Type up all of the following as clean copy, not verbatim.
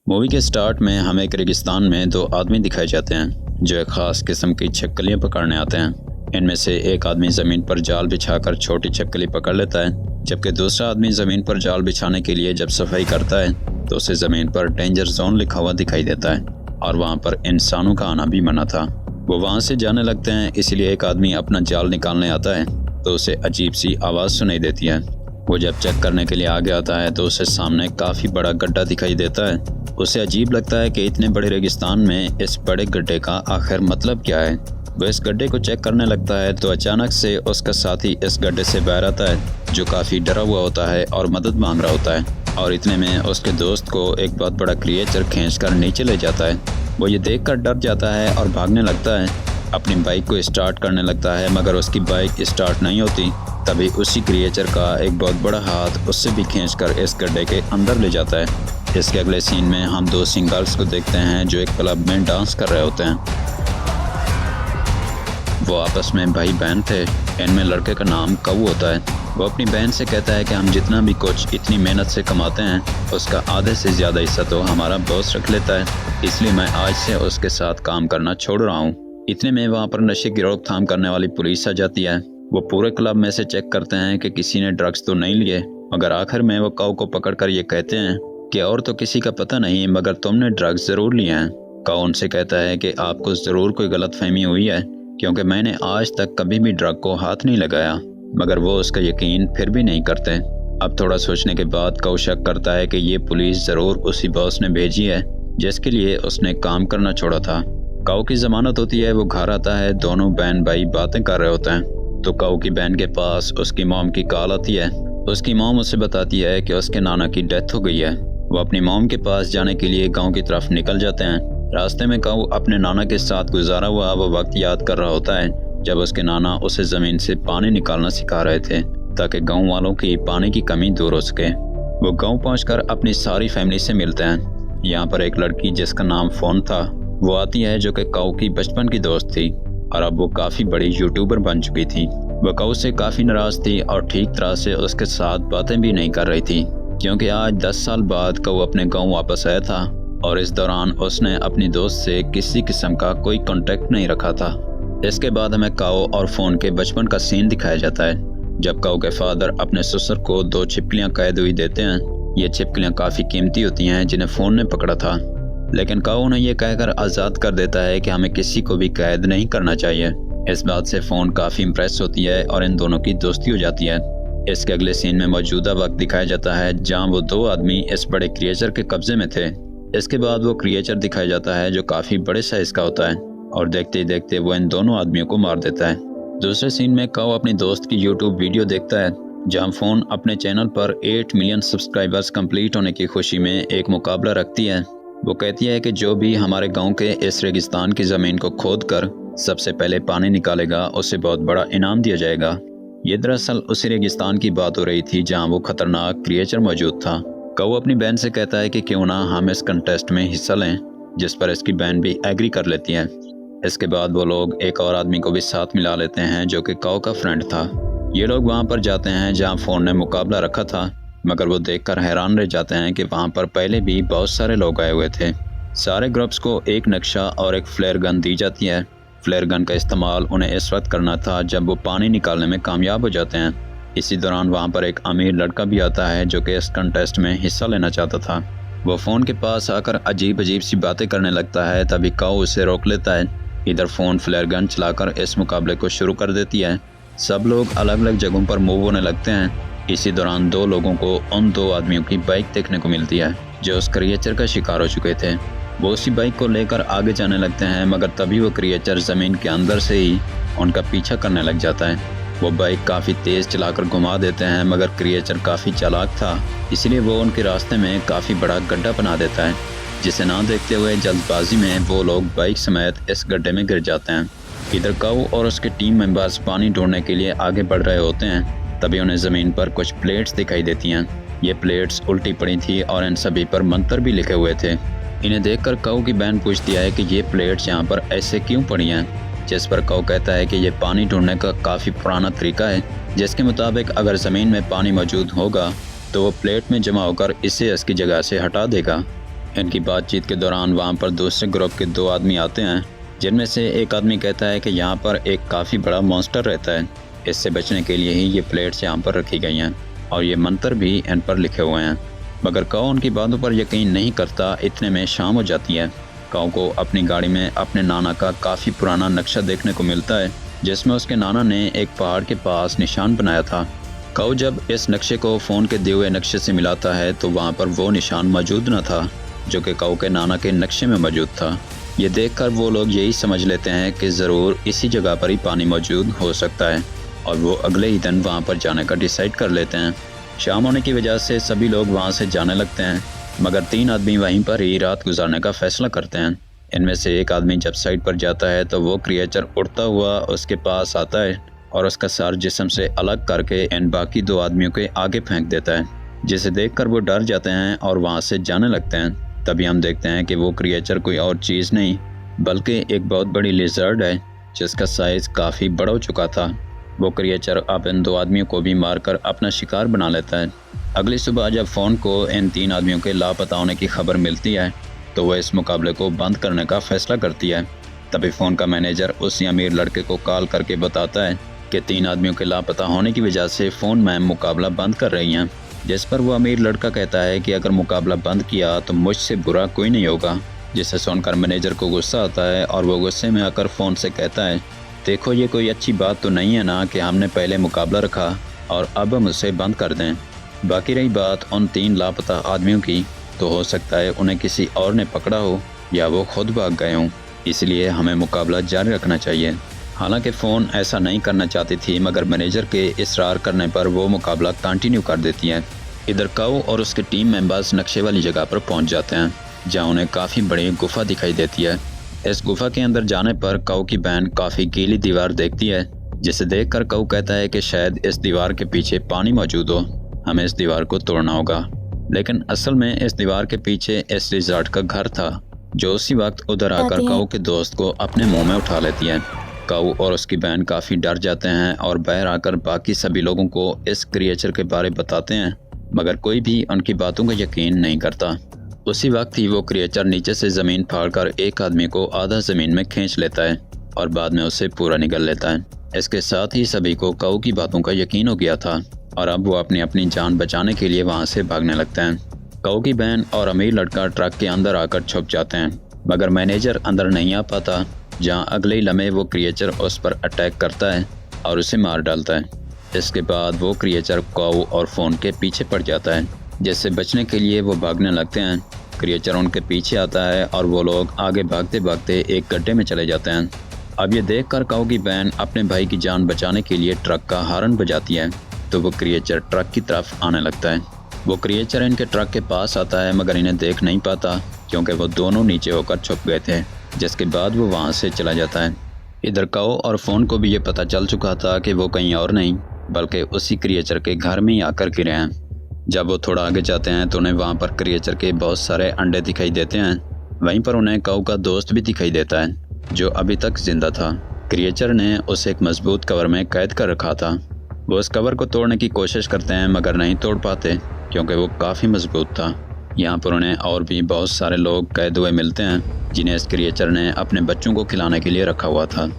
Movie के start में हमें एक रेगिस्तान में दो आदमी दिखाए जाते हैं जो एक खास किस्म की छिपकलियां पकड़ने आते हैं। इनमें से एक आदमी ज़मीन पर जाल बिछाकर छोटी छिपकली पकड़ लेता है, जबकि दूसरा आदमी ज़मीन पर जाल बिछाने के लिए जब सफाई करता है तो उसे ज़मीन पर डेंजर जोन लिखा हुआ दिखाई देता है और वहाँ पर इंसानों का आना भी मना था। वो वहाँ से जाने लगते हैं, इसलिए एक आदमी अपना जाल निकालने आता है तो उसे अजीब सी आवाज़ सुनाई देती है। वो जब चेक करने के लिए आगे आता है तो उसे सामने काफ़ी बड़ा गड्ढा दिखाई देता है। उसे अजीब लगता है कि इतने बड़े रेगिस्तान में इस बड़े गड्ढे का आखिर मतलब क्या है। वो इस गड्ढे को चेक करने लगता है तो अचानक से उसका साथी इस गड्ढे से बाहर आता है जो काफ़ी डरा हुआ होता है और मदद मांग रहा होता है। और इतने में उसके दोस्त को एक बहुत बड़ा क्रिएचर खींचकर नीचे ले जाता है। वो ये देखकर डर जाता है और भागने लगता है। अपनी बाइक को स्टार्ट करने लगता है मगर उसकी बाइक स्टार्ट नहीं होती। तभी उसी क्रिएचर का एक बहुत बड़ा हाथ उससे भी खींचकर इस गड्ढे के अंदर ले जाता है। इसके अगले सीन में हम दो सिंगर्स को देखते हैं जो एक क्लब में डांस कर रहे होते हैं। वो आपस में भाई बहन थे। इनमें लड़के का नाम कऊ होता है। वो अपनी बहन से कहता है कि हम जितना भी कुछ इतनी मेहनत से कमाते हैं उसका आधे से ज़्यादा हिस्सा तो हमारा बॉस रख लेता है, इसलिए मैं आज से उसके साथ काम करना छोड़ रहा हूँ। इतने में वहाँ पर नशे की रोकथाम करने वाली पुलिस आ जाती है। वो पूरे क्लब में से चेक करते हैं कि किसी ने ड्रग्स तो नहीं लिए, मगर आखिर में वो कऊ को पकड़कर ये कहते हैं कि और तो किसी का पता नहीं मगर तुमने ड्रग्स ज़रूर लिए हैं। कऊ उनसे कहता है कि आपको ज़रूर कोई गलतफहमी हुई है, क्योंकि मैंने आज तक कभी भी ड्रग को हाथ नहीं लगाया। मगर वो उसका यकीन फिर भी नहीं करते। अब थोड़ा सोचने के बाद कऊ शक करता है कि ये पुलिस ज़रूर उसी बॉस ने भेजी है जिसके लिए उसने काम करना छोड़ा था। कऊ की ज़मानत होती है। वो घर आता है। दोनों बहन भाई बातें कर रहे होते हैं तो कऊ की बहन के पास उसकी मॉम की कॉल आती है। उसकी मॉम उसे बताती है कि उसके नाना की डेथ हो गई है। वो अपनी मॉम के पास जाने के लिए गांव की तरफ निकल जाते हैं। रास्ते में कऊ अपने नाना के साथ गुजारा हुआ वो वक्त याद कर रहा होता है जब उसके नाना उसे ज़मीन से पानी निकालना सिखा रहे थे ताकि गांव वालों की पानी की कमी दूर हो सके। वो गांव पहुंचकर अपनी सारी फैमिली से मिलते हैं। यहाँ पर एक लड़की जिसका नाम फोन था वो आती है जो कि कऊ की बचपन की दोस्त थी और अब वो काफ़ी बड़ी यूट्यूबर बन चुकी थी। वो कऊ से काफ़ी नाराज़ थी और ठीक तरह से उसके साथ बातें भी नहीं कर रही थी, क्योंकि आज 10 साल बाद कऊ अपने गांव वापस आया था और इस दौरान उसने अपनी दोस्त से किसी किस्म का कोई कांटेक्ट नहीं रखा था। इसके बाद हमें कऊ और फोन के बचपन का सीन दिखाया जाता है जब कऊ के फादर अपने ससुर को 2 छिपकलियां कैद हुई देते हैं। ये छिपकलियां काफ़ी कीमती होती हैं जिन्हें फ़ोन ने पकड़ा था, लेकिन कऊ उन्हें यह कहकर आज़ाद कर देता है कि हमें किसी को भी कैद नहीं करना चाहिए। इस बात से फ़ोन काफ़ी इम्प्रेस होती है और इन दोनों की दोस्ती हो जाती है। इसके अगले सीन में मौजूदा वक्त दिखाया जाता है जहां वो 2 आदमी इस बड़े क्रिएचर के कब्जे में थे। इसके बाद वो क्रिएचर दिखाया जाता है जो काफ़ी बड़े साइज का होता है और देखते ही देखते वो इन दोनों आदमियों को मार देता है। दूसरे सीन में कऊ अपनी दोस्त की यूट्यूब वीडियो देखता है जहां फ़ोन अपने चैनल पर 8 मिलियन सब्सक्राइबर्स कंप्लीट होने की खुशी में एक मुकाबला रखती है। वो कहती है कि जो भी हमारे गाँव के इस रेगिस्तान की ज़मीन को खोद कर सबसे पहले पानी निकालेगा उसे बहुत बड़ा इनाम दिया जाएगा। ये दरअसल उसी रेगिस्तान की बात हो रही थी जहां वो खतरनाक क्रिएचर मौजूद था। कऊ अपनी बहन से कहता है कि क्यों ना हम इस कंटेस्ट में हिस्सा लें, जिस पर इसकी बहन भी एग्री कर लेती है। इसके बाद वो लोग एक और आदमी को भी साथ मिला लेते हैं जो कि कऊ का फ्रेंड था। ये लोग वहां पर जाते हैं जहां फ़ोन ने मुकाबला रखा था, मगर वो देखकर हैरान रह जाते हैं कि वहां पर पहले भी बहुत सारे लोग आए हुए थे। सारे ग्रुप्स को एक नक्शा और एक फ्लेयर गन दी जाती है। फ्लेयर गन का इस्तेमाल उन्हें इस वक्त करना था जब वो पानी निकालने में कामयाब हो जाते हैं। इसी दौरान वहाँ पर एक अमीर लड़का भी आता है जो कि इस कंटेस्ट में हिस्सा लेना चाहता था। वो फ़ोन के पास आकर अजीब अजीब सी बातें करने लगता है, तभी कऊ उसे रोक लेता है। इधर फ़ोन फ्लेयर गन चलाकर इस मुकाबले को शुरू कर देती है। सब लोग अलग अलग जगहों पर मूव होने लगते हैं। इसी दौरान 2 लोगों को उन 2 आदमियों की बाइक देखने को मिलती है जो उस क्रिएचर का शिकार हो चुके थे। वो उसी बाइक को लेकर आगे जाने लगते हैं, मगर तभी वो क्रिएचर ज़मीन के अंदर से ही उनका पीछा करने लग जाता है। वो बाइक काफ़ी तेज़ चलाकर घुमा देते हैं, मगर क्रिएचर काफ़ी चालाक था, इसलिए वो उनके रास्ते में काफ़ी बड़ा गड्ढा बना देता है, जिसे ना देखते हुए जल्दबाजी में वो लोग बाइक समेत इस गड्ढे में गिर जाते हैं। इधर कऊ और उसके टीम मेंबर्स पानी ढूंढने के लिए आगे बढ़ रहे होते हैं, तभी उन्हें ज़मीन पर कुछ प्लेट्स दिखाई देती हैं। ये प्लेट्स उल्टी पड़ी थी और इन सभी पर मंत्र भी लिखे हुए थे। इन्हें देखकर कऊ की बहन पूछती है कि ये प्लेट्स यहाँ पर ऐसे क्यों पड़ी हैं, जिस पर कऊ कहता है कि ये पानी ढूंढने का काफ़ी पुराना तरीका है, जिसके मुताबिक अगर ज़मीन में पानी मौजूद होगा तो वो प्लेट में जमा होकर इसे इसकी जगह से हटा देगा। इनकी बातचीत के दौरान वहाँ पर दूसरे ग्रुप के 2 आदमी आते हैं, जिनमें से एक आदमी कहता है कि यहाँ पर एक काफ़ी बड़ा मॉन्स्टर रहता है, इससे बचने के लिए ही ये प्लेट्स यहाँ पर रखी गई हैं और ये मंत्र भी इन पर लिखे हुए हैं। मगर काऊ उनकी बातों पर यकीन नहीं करता। इतने में शाम हो जाती है। काऊ को अपनी गाड़ी में अपने नाना का काफ़ी पुराना नक्शा देखने को मिलता है, जिसमें उसके नाना ने एक पहाड़ के पास निशान बनाया था। काऊ जब इस नक्शे को फ़ोन के दिए हुए नक्शे से मिलाता है तो वहाँ पर वो निशान मौजूद न था जो कि काऊ के नाना के नक्शे में मौजूद था। ये देखकर वो लोग यही समझ लेते हैं कि ज़रूर इसी जगह पर ही पानी मौजूद हो सकता है और वो अगले ही दिन वहाँ पर जाने का डिसाइड कर लेते हैं। शाम होने की वजह से सभी लोग वहाँ से जाने लगते हैं, मगर 3 आदमी वहीं पर ही रात गुजारने का फैसला करते हैं। इनमें से एक आदमी जब साइड पर जाता है तो वो क्रिएचर उड़ता हुआ उसके पास आता है और उसका सर जिस्म से अलग करके इन बाकी 2 आदमियों के आगे फेंक देता है, जिसे देखकर वो डर जाते हैं और वहाँ से जाने लगते हैं। तभी हम देखते हैं कि वो क्रिएचर कोई और चीज़ नहीं बल्कि एक बहुत बड़ी लिजर्ड है, जिसका साइज़ काफ़ी बड़ा हो चुका था। वो क्रिएचर अब इन 2 आदमियों को भी मारकर अपना शिकार बना लेता है। अगली सुबह जब फ़ोन को इन 3 आदमियों के लापता होने की खबर मिलती है तो वह इस मुकाबले को बंद करने का फैसला करती है। तभी फ़ोन का मैनेजर उसी अमीर लड़के को कॉल करके बताता है कि 3 आदमियों के लापता होने की वजह से फ़ोन मैम मुकाबला बंद कर रही हैं, जिस पर वो अमीर लड़का कहता है कि अगर मुकाबला बंद किया तो मुझसे बुरा कोई नहीं होगा। जिसे सुनकर मैनेजर को गुस्सा आता है और वो गुस्से में आकर फ़ोन से कहता है, देखो ये कोई अच्छी बात तो नहीं है ना कि हमने पहले मुकाबला रखा और अब हम उसे बंद कर दें। बाकी रही बात उन 3 लापता आदमियों की, तो हो सकता है उन्हें किसी और ने पकड़ा हो या वो खुद भाग गए हों, इसलिए हमें मुकाबला जारी रखना चाहिए। हालांकि फ़ोन ऐसा नहीं करना चाहती थी, मगर मैनेजर के इसरार करने पर वो मुकाबला कंटिन्यू कर देती है। इधर काऊ और उसके टीम मेंबर्स नक्शे वाली जगह पर पहुंच जाते हैं, जहां उन्हें काफ़ी बड़ी गुफा दिखाई देती है। इस गुफा के अंदर जाने पर काऊ की बहन काफ़ी गीली दीवार देखती है, जिसे देखकर काऊ कहता है कि शायद इस दीवार के पीछे पानी मौजूद हो, हमें इस दीवार को तोड़ना होगा। लेकिन असल में इस दीवार के पीछे इस रिजॉर्ट का घर था, जो उसी वक्त उधर आकर काऊ के दोस्त को अपने मुंह में उठा लेती है। काऊ और उसकी बहन काफ़ी डर जाते हैं और बाहर आकर बाकी सभी लोगों को इस क्रिएचर के बारे बताते हैं, मगर कोई भी उनकी बातों का यकीन नहीं करता। उसी वक्त ही वो क्रिएचर नीचे से ज़मीन फाड़कर एक आदमी को आधा ज़मीन में खींच लेता है और बाद में उसे पूरा निगल लेता है। इसके साथ ही सभी को काऊ की बातों का यकीन हो गया था और अब वो अपनी जान बचाने के लिए वहाँ से भागने लगते हैं। काऊ की बहन और अमीर लड़का ट्रक के अंदर आकर छुप जाते हैं, मगर मैनेजर अंदर नहीं आ पाता, जहाँ अगले ही लम्हे वो क्रिएचर उस पर अटैक करता है और उसे मार डालता है। इसके बाद वो क्रिएचर काऊ और फ़ोन के पीछे पड़ जाता है, जिससे बचने के लिए वो भागने लगते हैं। क्रिएचर उनके पीछे आता है और वो लोग आगे भागते भागते एक गड्ढे में चले जाते हैं। अब ये देखकर काऊ की बहन अपने भाई की जान बचाने के लिए ट्रक का हॉर्न बजाती है, तो वो क्रिएचर ट्रक की तरफ आने लगता है। वो क्रिएचर इनके ट्रक के पास आता है, मगर इन्हें देख नहीं पाता क्योंकि वो दोनों नीचे होकर छुप गए थे, जिसके बाद वो वहाँ से चला जाता है। इधर काऊ और फ़ोन को भी ये पता चल चुका था कि वो कहीं और नहीं बल्कि उसी क्रिएचर के घर में ही आकर गिरे हैं। जब वो थोड़ा आगे जाते हैं तो उन्हें वहाँ पर क्रिएचर के बहुत सारे अंडे दिखाई देते हैं। वहीं पर उन्हें काऊ का दोस्त भी दिखाई देता है, जो अभी तक जिंदा था। क्रिएचर ने उसे एक मजबूत कवर में कैद कर रखा था। वो उस कवर को तोड़ने की कोशिश करते हैं, मगर नहीं तोड़ पाते क्योंकि वो काफ़ी मजबूत था। यहाँ पर उन्हें और भी बहुत सारे लोग कैद हुए मिलते हैं, जिन्हें इस क्रिएचर ने अपने बच्चों को खिलाने के लिए रखा हुआ था।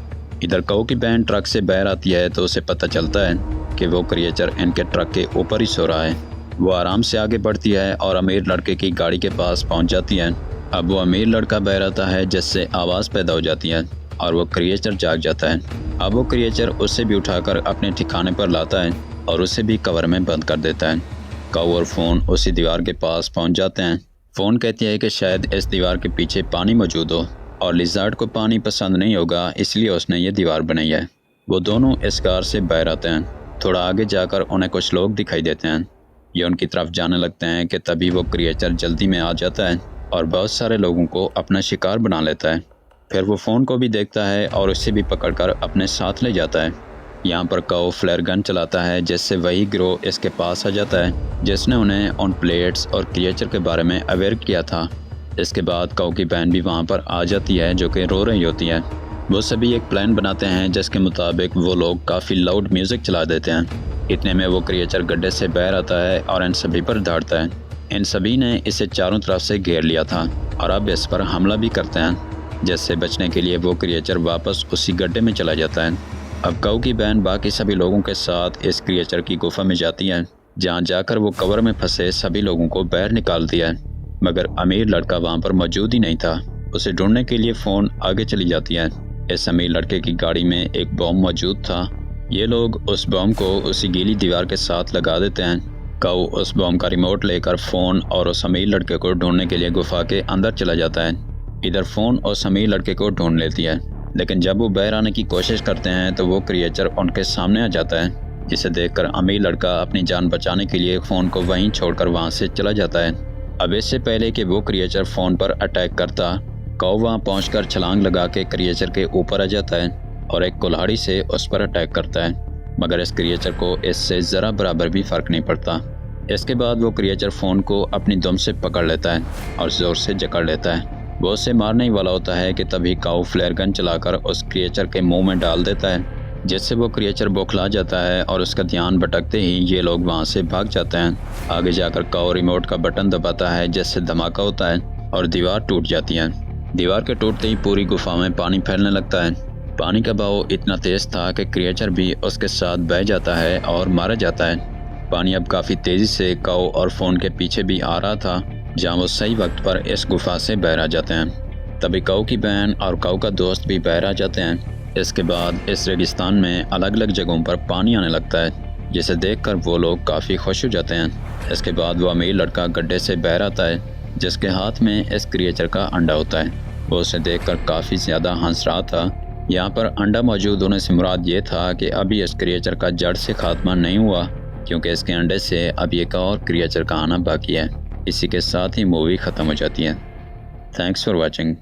इधर काऊ की बहन ट्रक से बाहर आती है तो उसे पता चलता है कि वो क्रिएचर इनके ट्रक के ऊपर ही सो रहा है। वो आराम से आगे बढ़ती है और अमीर लड़के की गाड़ी के पास पहुंच जाती है। अब वो अमीर लड़का बह आता है, जिससे आवाज़ पैदा हो जाती है और वो क्रिएचर जाग जाता है। अब वो क्रिएचर उसे भी उठाकर अपने ठिकाने पर लाता है और उसे भी कवर में बंद कर देता है। काऊ और फ़ोन उसी दीवार के पास पहुंच जाते हैं। फ़ोन कहती है कि शायद इस दीवार के पीछे पानी मौजूद हो और लिज़ार्ड को पानी पसंद नहीं होगा, इसलिए उसने ये दीवार बनाई है। वो दोनों इस कार से बाहर आते हैं। थोड़ा आगे जाकर उन्हें कुछ लोग दिखाई देते हैं। ये उनकी तरफ जाने लगते हैं कि तभी वो क्रिएचर जल्दी में आ जाता है और बहुत सारे लोगों को अपना शिकार बना लेता है। फिर वो फ़ोन को भी देखता है और उसे भी पकड़कर अपने साथ ले जाता है। यहाँ पर काऊ फ्लेयर गन चलाता है, जिससे वही गिरोह इसके पास आ जाता है जिसने उन्हें ऑन प्लेट्स और क्रिएचर के बारे में अवेयर किया था। इसके बाद काऊ की बहन भी वहाँ पर आ जाती है, जो कि रो रही होती है। वो सभी एक प्लान बनाते हैं जिसके मुताबिक वो लोग काफ़ी लाउड म्यूज़िक चला देते हैं। इतने में वो क्रिएचर गड्ढे से बाहर आता है और इन सभी पर दौड़ता है। इन सभी ने इसे चारों तरफ से घेर लिया था और अब इस पर हमला भी करते हैं, जिससे बचने के लिए वो क्रिएचर वापस उसी गड्ढे में चला जाता है। अब काऊ की बहन बाकी सभी लोगों के साथ इस क्रिएचर की गुफा में जाती है, जहाँ जाकर वो कवर में फंसे सभी लोगों को बाहर निकालती है। मगर अमीर लड़का वहाँ पर मौजूद ही नहीं था। उसे ढूंढने के लिए फ़ोन आगे चली जाती है। इस अमीर लड़के की गाड़ी में एक बॉम्ब मौजूद था। ये लोग उस बॉम्ब को उसी गीली दीवार के साथ लगा देते हैं। काऊ उस बॉम्ब का रिमोट लेकर फ़ोन और उस अमीर लड़के को ढूंढने के लिए गुफा के अंदर चला जाता है। इधर फ़ोन उस अमीर लड़के को ढूंढ लेती है, लेकिन जब वो बाहर आने की कोशिश करते हैं तो वो क्रिएचर उनके सामने आ जाता है, जिसे देखकर अमीर लड़का अपनी जान बचाने के लिए फ़ोन को वहीं छोड़कर वहाँ से चला जाता है। अब इससे पहले कि वो क्रिएचर फ़ोन पर अटैक करता, काऊ वहाँ पहुँचकर छलांग लगा के क्रिएचर के ऊपर आ जाता है और एक कुल्हाड़ी से उस पर अटैक करता है। मगर इस क्रिएचर को इससे ज़रा बराबर भी फ़र्क नहीं पड़ता। इसके बाद वो क्रिएचर फ़ोन को अपनी दुम से पकड़ लेता है और ज़ोर से जकड़ लेता है। वो उसे मारने ही वाला होता है कि तभी काऊ फ्लेयर गन चलाकर उस क्रिएचर के मुंह में डाल देता है, जिससे वो क्रिएचर बौखला जाता है और उसका ध्यान भटकते ही ये लोग वहाँ से भाग जाते हैं। आगे जाकर काऊ रिमोट का बटन दबाता है, जिससे धमाका होता है और दीवार टूट जाती है। दीवार के टूटते ही पूरी गुफा में पानी फैलने लगता है। पानी का बहाव इतना तेज था कि क्रिएचर भी उसके साथ बह जाता है और मारा जाता है। पानी अब काफ़ी तेज़ी से काऊ और फ़ोन के पीछे भी आ रहा था, जहाँ वो सही वक्त पर इस गुफा से बाहर आ जाते हैं। तभी काऊ की बहन और काऊ का दोस्त भी बाहर आ जाते हैं। इसके बाद इस रेगिस्तान में अलग अलग जगहों पर पानी आने लगता है, जिसे देखकर वो लोग काफ़ी खुश हो जाते हैं। इसके बाद वो अमीर लड़का गड्ढे से बाहर आता है, जिसके हाथ में इस क्रिएचर का अंडा होता है। वो उसे देखकर काफ़ी ज़्यादा हंस रहा था। यहाँ पर अंडा मौजूद होने से मुराद ये था कि अभी इस क्रिएचर का जड़ से खात्मा नहीं हुआ, क्योंकि इसके अंडे से अभी एक और क्रिएचर का आना बाकी है। इसी के साथ ही मूवी ख़त्म हो जाती है। Thanks for watching.